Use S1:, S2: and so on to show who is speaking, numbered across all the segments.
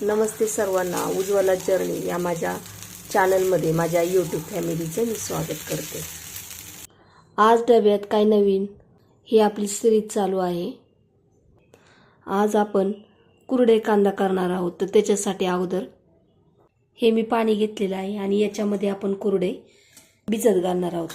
S1: नमस्ते सर्वांना. उज्ज्वला जर्नी या माझ्या चॅनलमध्ये माझ्या यूट्यूब फॅमिलीचं मी स्वागत करते. आज डब्यात काय नवीन ही आपली सिरीज चालू आहे. आज आपण कुरडे कांदा करणार आहोत. तर त्याच्यासाठी अगोदर हे मी पाणी घेतलेलं आहे आणि याच्यामध्ये आपण कुरडे भिजत घालणार आहोत.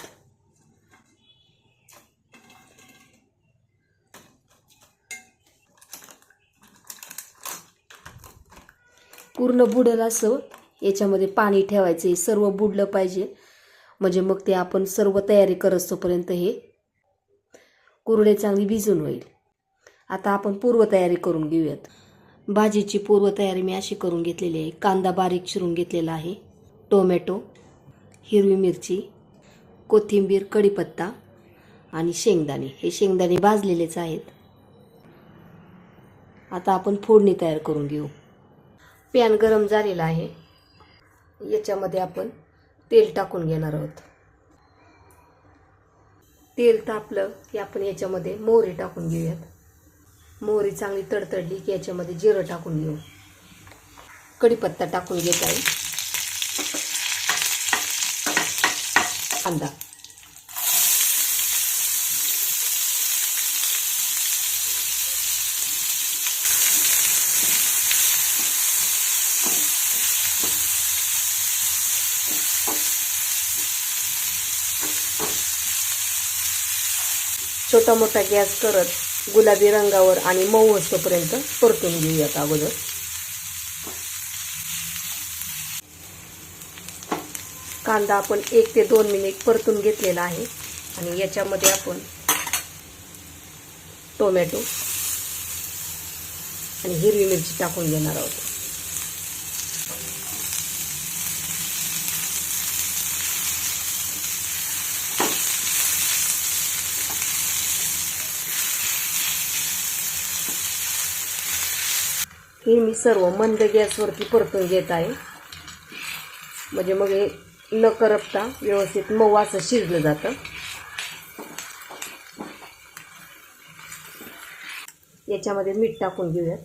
S1: पूर्ण बुडेल असं याच्यामध्ये पाणी ठेवायचं आहे. सर्व बुडलं पाहिजे म्हणजे मग ते आपण सर्व तयारी करतोपर्यंत हे कुरडे चांगली भिजून होईल. आता आपण पूर्वतयारी करून घेऊयात. भाजीची पूर्वतयारी मी अशी करून घेतलेली आहे. कांदा बारीक चिरून घेतलेला आहे, टोमॅटो, हिरवी मिरची, कोथिंबीर, कढीपत्ता आणि शेंगदाणे. हे शेंगदाणे भाजलेलेच आहेत. आता आपण फोडणी तयार करून घेऊ. पॅन गरम झालेला आहे. याच्यामध्ये आपण तेल टाकून घेणार आहोत. तेल तापलं की आपण याच्यामध्ये मोहरी टाकून घेऊयात. मोहरी चांगली तडतडली की याच्यामध्ये जिरं टाकून घेऊ. कढीपत्ता टाकून घेत आहे. कांदा, छोटा मोठा गॅस करत गुलाबी रंगावर आणि मऊ होईपर्यंत परतून घेऊयात. अगोदर कांदा आपण 1 ते 2 मिनिट परतून घेतलेला आहे आणि याच्यामध्ये आपण टोमॅटो आणि हिरवी मिरची टाकून घेणार आहोत. हे मी सर्व मंद गॅसवरती परतून घेत आहे म्हणजे मग हे न करपता व्यवस्थित मऊ असं शिजलं जातं. याच्यामध्ये मीठ टाकून घेऊयात,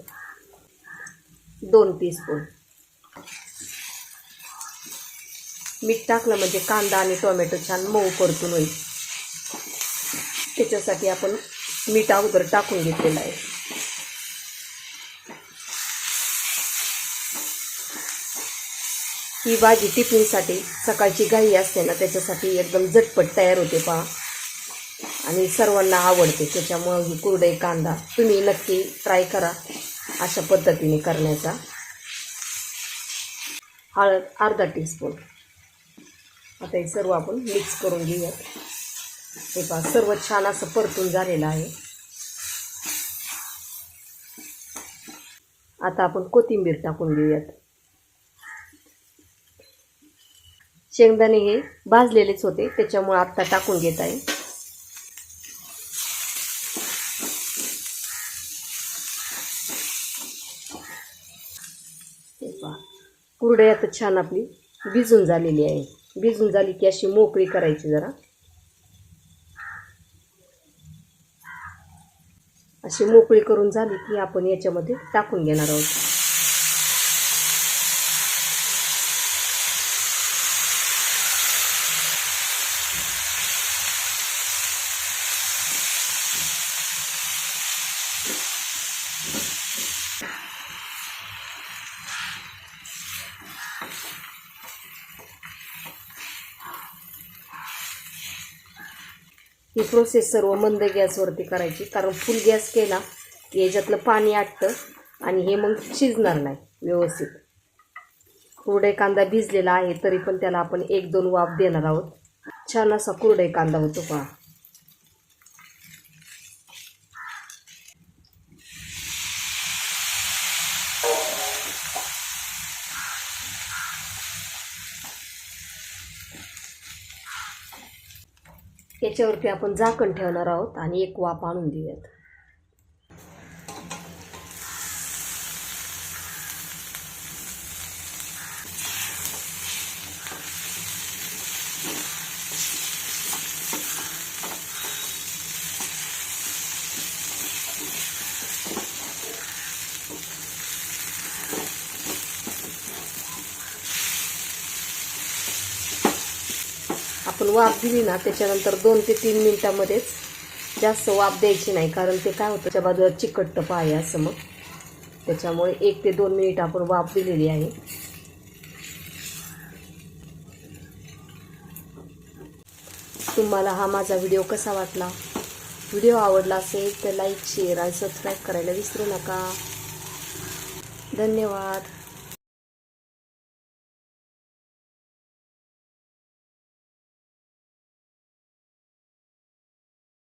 S1: 2 टीस्पून. मीठ टाकलं म्हणजे कांदा आणि टोमॅटो छान मऊ परतून होईल. त्याच्यासाठी आपण मीठ अगोदर टाकून घेतलेलं आहे. ही भाजी टिफिनसाठी सकाळची घाई असते ना, त्याच्यासाठी एकदम झटपट तयार होते पहा आणि सर्वांना आवडते. त्याच्यामुळे ही कुरडे कांदा तुम्ही नक्की ट्राय करा अशा पद्धतीने करण्याचा. हळद अर्धा टीस्पून. आता हे सर्व आपण मिक्स करून घेऊयात. हे पहा सर्व छान असं परतून झालेलं आहे. आता आपण कोथिंबीर टाकून घेऊयात. शेंगदाणे हे भाजलेलेच होते त्याच्यामुळे आता टाकून घेत आहे. कुरडई आता छान आपली भिजून झालेली आहे. भिजून झाली की अशी मोकळी करायची जरा. अशी मोकळी करून झाली की आपण याच्यामध्ये टाकून घेणार आहोत. ही प्रोसेस सर्व मंद गॅसवरती करायची, कारण फुल गॅस केला की याच्यातलं पाणी आटतं आणि हे मग शिजणार नाही व्यवस्थित. कुरडे कांदा भिजलेला आहे तरी पण त्याला आपण 1-2 वाफ देणार आहोत. छान असा कुरडे कांदा होतो पहा. याच्यावरती आपण झाकण ठेवणार आहोत आणि 1 वाफ आणून देऊयात. आपण वाफ दिली ना त्याच्यानंतर 2 ते 3 मिनिटांमध्येच, जास्त वाफ द्यायची नाही, कारण ते काय होतं त्याच्या बाजूला चिकटतं पाय असं, मग त्याच्यामुळे 1 ते 2 मिनिट आपण वाफ दिलेली आहे. तुम्हाला हा माझा व्हिडिओ कसा वाटला? व्हिडिओ आवडला असेल तर लाईक, शेअर आणि सबस्क्राईब करायला विसरू नका. धन्यवाद.